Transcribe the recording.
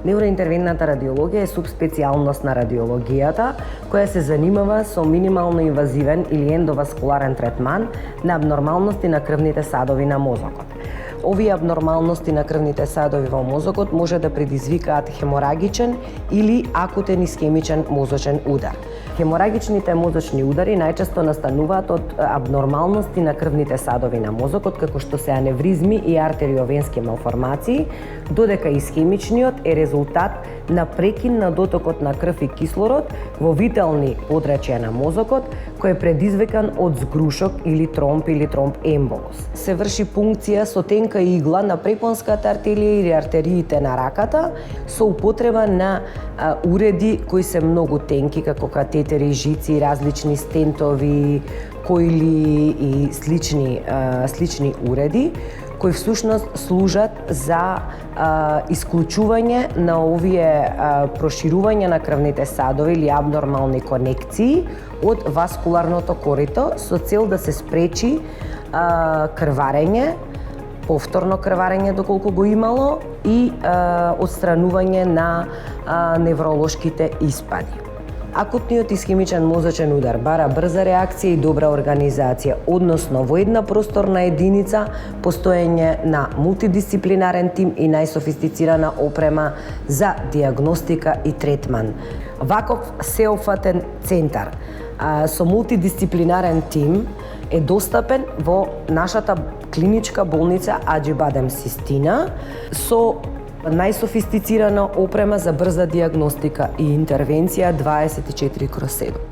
Невроинтервентната радиологија е субспецијалност на радиологијата, која се занимава со минимално инвазивен или ендоваскуларен третман на абнормалности на крвните садови на мозокот. Овие абнормалности на крвните садови во мозокот може да предизвикаат хеморагичен или акутен исхемичен мозочен удар. Хеморагичните мозочни удари најчесто настануваат од абнормалности на крвните садови на мозокот, како што се аневризми и артериовенски малформации, додека исхемичниот е резултат на прекин на дотокот на крв и кислород во витални подрачја на мозокот, кој е предизвикан од згрушок или тромб емболус. Се врши пункција со тенка игла на препонската артерија или артериите на раката со употреба на уреди кои се многу тенки, како катетери, жици, различни стентови, коили и слични уреди, кои всушност служат за исклучување на овие проширување на крвните садови или абнормални конекции од васкуларното корито со цел да се спречи крварење, повторно крварење доколку го имало и отстранување на невролошките испади. Акутниот исхемичен мозочен удар бара брза реакција и добра организација, односно во една просторна единица постоење на мултидисциплинарен тим и најсофистицирана опрема за дијагностика и третман. Ваков сеопфатен центар со мултидисциплинарен тим е достапен во нашата клиничка болница Аџи-Бадем Систина со најсофистицирана опрема за брза дијагностика и интервенција 24/7.